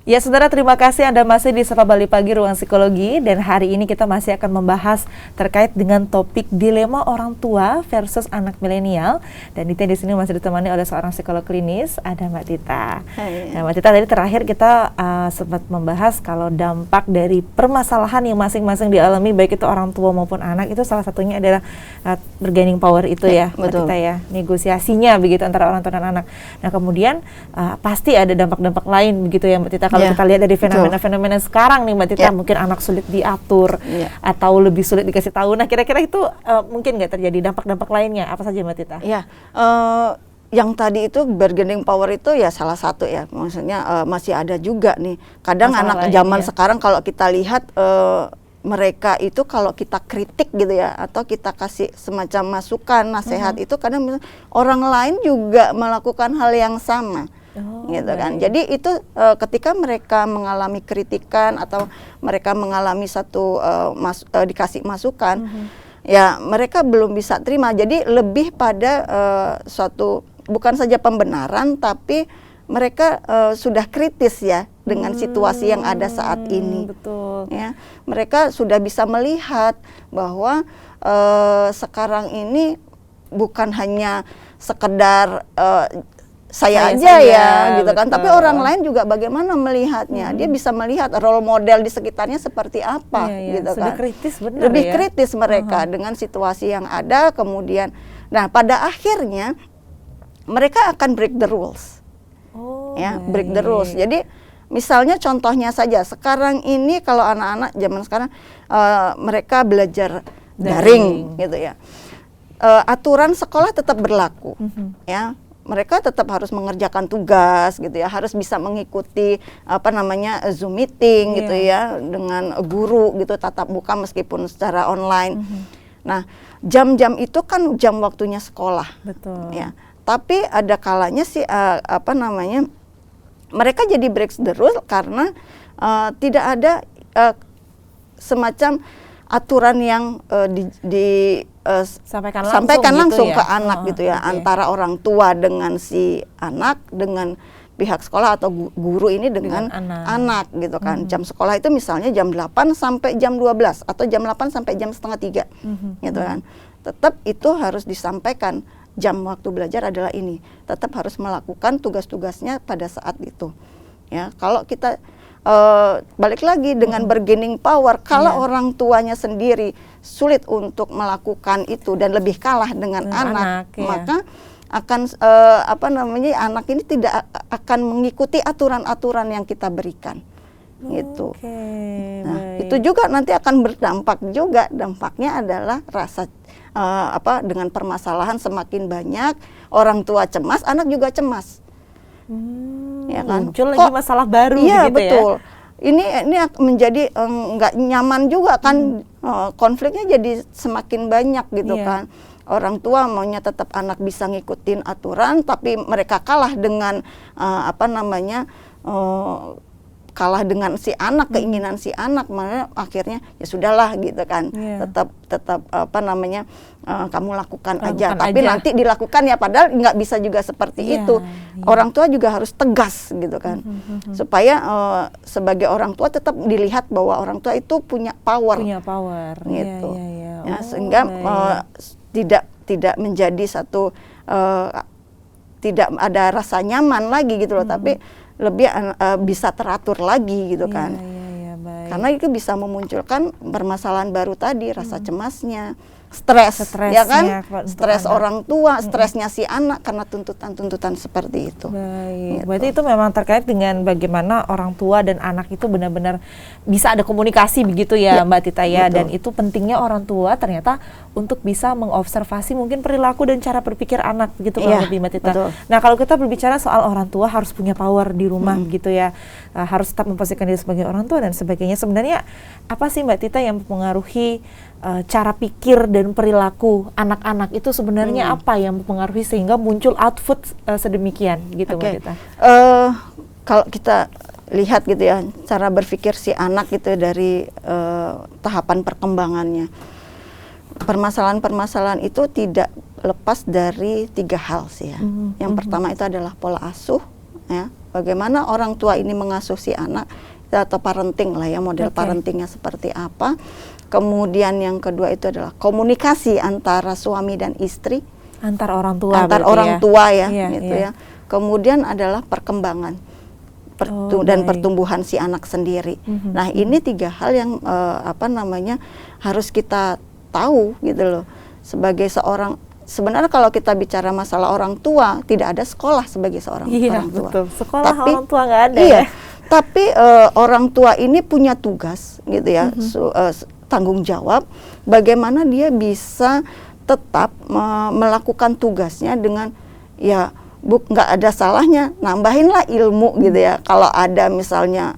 Ya saudara, terima kasih Anda masih di Sapa Bali Pagi Ruang Psikologi, dan hari ini kita masih akan membahas terkait dengan topik dilema orang tua versus anak milenial. Dan Dita di sini masih ditemani oleh seorang psikolog klinis, ada Mbak Tita. Hai. Nah, Mbak Tita, tadi terakhir kita sempat membahas kalau dampak dari permasalahan yang masing-masing dialami baik itu orang tua maupun anak, itu salah satunya adalah bargaining power itu ya Mbak Tita ya, negosiasinya begitu antara orang tua dan anak. Nah kemudian pasti ada dampak-dampak lain begitu ya Mbak Tita. Kalau kita lihat dari fenomena-fenomena sekarang nih Mbak Tita, mungkin anak sulit diatur atau lebih sulit dikasih tahu. Nah kira-kira itu mungkin nggak terjadi dampak-dampak lainnya apa saja Mbak Tita? Ya, yang tadi itu bargaining power itu ya salah satu ya, maksudnya masih ada juga nih. Kadang masalah anak zaman sekarang kalau kita lihat mereka itu kalau kita kritik gitu ya, atau kita kasih semacam masukan, nasihat itu kadang orang lain juga melakukan hal yang sama. Gitu kan. Jadi itu ketika mereka mengalami kritikan atau mereka mengalami satu dikasih masukan, ya mereka belum bisa terima. Jadi lebih pada suatu bukan saja pembenaran, tapi mereka sudah kritis ya dengan situasi yang ada saat ini. Betul. Ya, mereka sudah bisa melihat bahwa sekarang ini bukan hanya sekedar saya aja ya gitu kan, tapi orang lain juga bagaimana melihatnya. Dia bisa melihat role model di sekitarnya seperti apa gitu sudah kan. kritis benar lebih ya? kritis mereka dengan situasi yang ada. Kemudian nah pada akhirnya mereka akan break the rules. Break the rules. Jadi misalnya contohnya saja sekarang ini kalau anak-anak zaman sekarang mereka belajar daring gitu ya. Aturan sekolah tetap berlaku ya. Mereka tetap harus mengerjakan tugas gitu ya, harus bisa mengikuti Zoom meeting gitu ya dengan guru gitu tatap muka meskipun secara online. Nah, jam-jam itu kan jam waktunya sekolah. Betul. Ya. Tapi ada kalanya sih mereka jadi break the rule karena tidak ada semacam aturan yang sampaikan langsung gitu ke anak gitu ya, antara orang tua dengan si anak, dengan pihak sekolah atau guru ini dengan anak gitu kan. Jam sekolah itu misalnya jam 8 sampai jam 12 atau jam 8 sampai jam setengah 3 gitu kan. Tetap itu harus disampaikan, jam waktu belajar adalah ini. Tetap harus melakukan tugas-tugasnya pada saat itu. Ya, kalau kita balik lagi dengan bargaining power, kalau orang tuanya sendiri sulit untuk melakukan itu dan lebih kalah dengan anak, maka akan anak ini tidak akan mengikuti aturan-aturan yang kita berikan. Gitu. Nah, itu juga nanti akan berdampak juga. Dampaknya adalah rasa dengan permasalahan semakin banyak, orang tua cemas, anak juga cemas. Ya kan? Muncul lagi masalah baru iya, gitu betul. ya. Ini menjadi nggak nyaman juga kan, konfliknya jadi semakin banyak gitu kan. Orang tua maunya tetap anak bisa ngikutin aturan, tapi mereka kalah dengan kalah dengan si anak, keinginan si anak, makanya akhirnya ya sudahlah gitu kan. Tetap kamu lakukan aja, tapi nanti dilakukan ya, padahal nggak bisa juga seperti itu. Orang tua juga harus tegas gitu kan, supaya sebagai orang tua tetap dilihat bahwa orang tua itu punya power gitu. Sehingga tidak menjadi satu tidak ada rasa nyaman lagi gitu loh, tapi lebih bisa teratur lagi gitu kan. Karena itu bisa memunculkan permasalahan baru tadi, rasa cemasnya, stres ya kan, stres orang tua, stresnya si anak karena tuntutan-tuntutan seperti itu. Baik, berarti itu memang terkait dengan bagaimana orang tua dan anak itu benar-benar bisa ada komunikasi begitu ya, Mbak Tita ya. Dan itu pentingnya orang tua ternyata untuk bisa mengobservasi mungkin perilaku dan cara berpikir anak begitu kurang lebih, Mbak Tita. Nah kalau kita berbicara soal orang tua harus punya power di rumah gitu ya, harus tetap memposisikan diri sebagai orang tua dan sebagainya. Sebenarnya apa sih Mbak Tita yang mempengaruhi cara pikir dan perilaku anak-anak itu sebenarnya apa yang mempengaruhi sehingga muncul output sedemikian gitu, Mbak Tita? Kalau kita lihat gitu ya, cara berpikir si anak gitu dari tahapan perkembangannya, permasalahan-permasalahan itu tidak lepas dari 3 hal sih ya. Yang pertama itu adalah pola asuh, ya. Bagaimana orang tua ini mengasuh si anak atau parenting lah ya, model parentingnya seperti apa. Kemudian yang kedua itu adalah komunikasi antara suami dan istri, antar orang tua, tua ya, gitu ya. Kemudian adalah perkembangan dan pertumbuhan si anak sendiri. Nah, ini 3 hal yang harus kita tahu gitu loh. Sebagai seorang, sebenarnya kalau kita bicara masalah orang tua, tidak ada sekolah sebagai seorang orang tua. Betul. Sekolah orang tua nggak ada. Iya. Tapi orang tua ini punya tugas gitu ya, tanggung jawab bagaimana dia bisa tetap melakukan tugasnya dengan ya nggak ada salahnya nambahinlah ilmu gitu ya. Kalau ada misalnya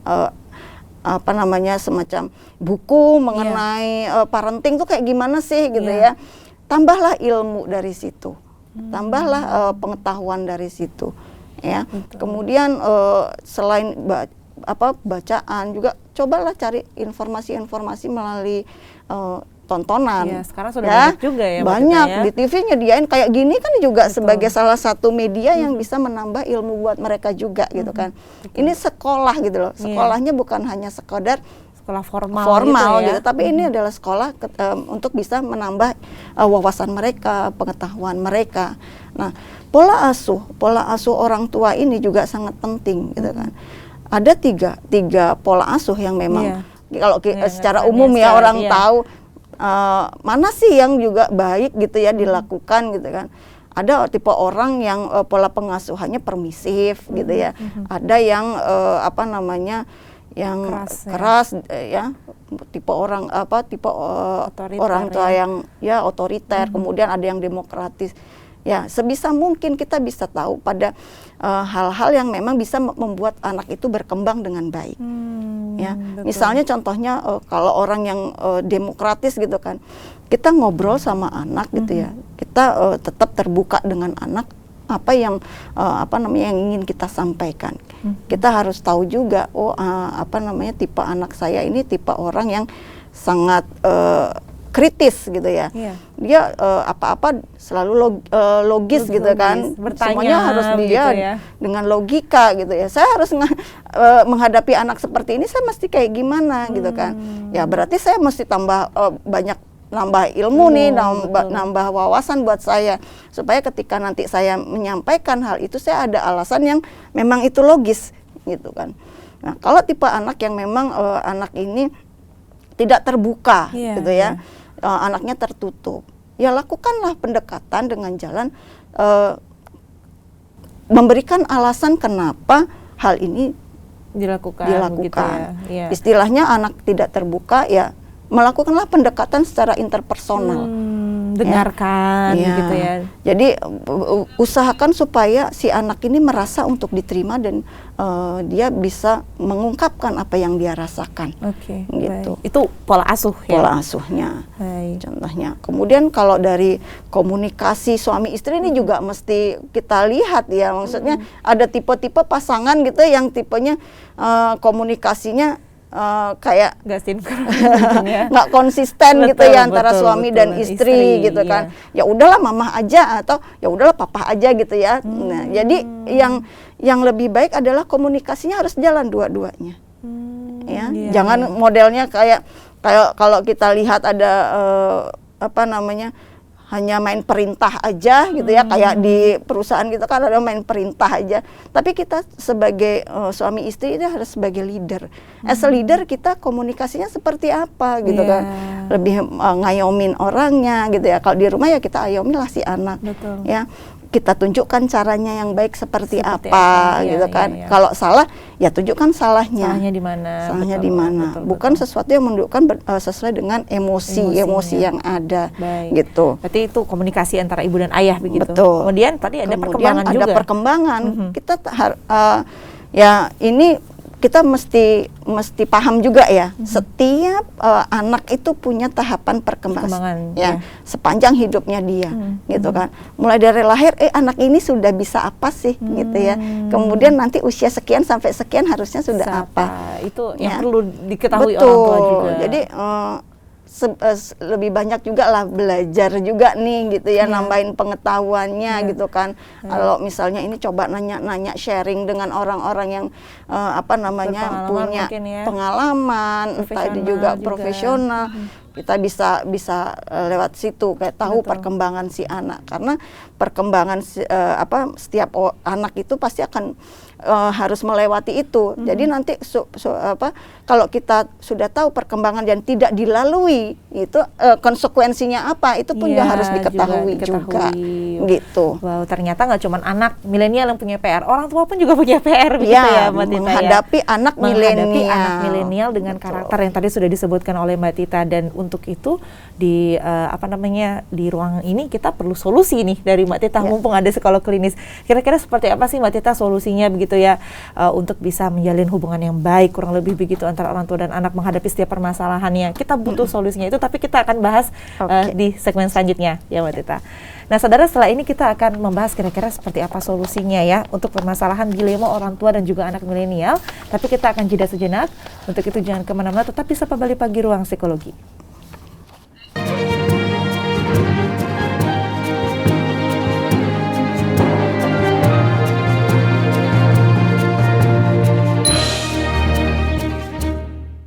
semacam buku mengenai parenting tuh kayak gimana sih gitu ya, tambahlah ilmu dari situ, tambahlah pengetahuan dari situ ya. Kemudian selain bacaan juga cobalah cari informasi-informasi melalui tontonan. Ya, sekarang sudah banyak juga ya. Banyak di TV nyediain kayak gini kan juga sebagai salah satu media yang bisa menambah ilmu buat mereka juga gitu kan. Ini sekolah gitu loh. Sekolahnya bukan hanya sekedar sekolah formal gitu, tapi ini adalah sekolah untuk bisa menambah wawasan mereka, pengetahuan mereka. Nah, pola asuh orang tua ini juga sangat penting gitu kan. Ada tiga pola asuh yang memang kalau secara umum ya orang tahu mana sih yang juga baik gitu ya dilakukan gitu kan. Ada tipe orang yang pola pengasuhannya permisif gitu ya. Ada yang yang keras ya. Tipe orang orang tua yang ya otoriter, kemudian ada yang demokratis. Ya, sebisa mungkin kita bisa tahu pada hal-hal yang memang bisa membuat anak itu berkembang dengan baik. Ya, betul. Misalnya contohnya kalau orang yang demokratis gitu kan, kita ngobrol sama anak gitu ya, kita tetap terbuka dengan anak apa yang yang ingin kita sampaikan. Kita harus tahu juga, tipe anak saya ini tipe orang yang sangat kritis gitu ya. Dia apa-apa selalu logis gitu kan. Bertanya, semuanya harus dia gitu ya, dengan logika gitu ya. Saya harus menghadapi anak seperti ini, saya mesti kayak gimana gitu kan. Ya berarti saya mesti nambah ilmu nih, nambah wawasan buat saya, supaya ketika nanti saya menyampaikan hal itu saya ada alasan yang memang itu logis gitu kan. Nah, kalau tipe anak yang memang anak ini tidak terbuka gitu ya, anaknya tertutup, ya lakukanlah pendekatan dengan jalan memberikan alasan kenapa hal ini dilakukan. Gitu ya. Istilahnya anak tidak terbuka, ya melakukanlah pendekatan secara interpersonal. Dengarkan gitu ya. Jadi usahakan supaya si anak ini merasa untuk diterima dan dia bisa mengungkapkan apa yang dia rasakan. Gitu. Baik. Itu pola asuh ya. Pola asuhnya. Contohnya. Kemudian kalau dari komunikasi suami istri ini juga mesti kita lihat ya. Maksudnya ada tipe-tipe pasangan gitu yang tipenya komunikasinya kayak nggak sinkron, nggak konsisten gitu ya antara suami dan istri gitu kan. Ya udahlah mama aja atau ya udahlah papa aja gitu ya. Nah, jadi yang lebih baik adalah komunikasinya harus jalan dua-duanya. Jangan modelnya kayak kalau kita lihat ada hanya main perintah aja gitu ya, kayak di perusahaan gitu kan ada main perintah aja. Tapi kita sebagai suami istri itu harus sebagai leader. As a leader kita komunikasinya seperti apa gitu kan. Lebih ngayomin orangnya gitu ya. Kalau di rumah ya kita ayomilah si anak. Betul. Ya. Kita tunjukkan caranya yang baik seperti apa gitu kan. Kalau salah ya tunjukkan salahnya. Salahnya di mana? Salahnya di mana? Bukan sesuatu yang menunjukkan sesuai dengan emosi yang ada. Gitu. Berarti itu komunikasi antara ibu dan ayah begitu. Betul. Kemudian tadi ada perkembangan juga. Ada perkembangan. Kita ya ini kita mesti paham juga ya, setiap anak itu punya tahapan perkembangan ya, sepanjang hidupnya dia gitu kan. Mulai dari lahir anak ini sudah bisa apa sih gitu ya. Kemudian nanti usia sekian sampai sekian harusnya sudah apa. Itu yang perlu diketahui orang tua juga. Jadi lebih banyak juga lah belajar juga nih gitu ya, nambahin pengetahuannya gitu kan. Kalau misalnya ini coba nanya-nanya, sharing dengan orang-orang yang punya pengalaman, entah itu juga profesional. Kita bisa lewat situ kayak tahu perkembangan si anak, karena perkembangan setiap anak itu pasti akan harus melewati itu. Jadi nanti kalau kita sudah tahu perkembangan dan tidak dilalui itu konsekuensinya apa, itu pun juga harus diketahui juga gitu. Wow, ternyata nggak cuma anak milenial yang punya PR, orang tua pun juga punya PR begitu ya Mbak Tita, menghadapi anak milenial dengan karakter yang tadi sudah disebutkan oleh Mbak Tita. Dan untuk itu di di ruang ini kita perlu solusi nih dari Mbak Tita, mumpung ada psikolog klinis. Kira-kira seperti apa sih Mbak Tita solusinya begitu ya, untuk bisa menjalin hubungan yang baik kurang lebih begitu antara orang tua dan anak menghadapi setiap permasalahannya. Kita butuh solusinya itu, tapi kita akan bahas di segmen selanjutnya ya Mbak Tita. Nah saudara, setelah ini kita akan membahas kira-kira seperti apa solusinya ya untuk permasalahan dilema orang tua dan juga anak milenial. Tapi kita akan jeda sejenak. Untuk itu jangan kemana-mana, tetap bisa Pagi Ruang Psikologi.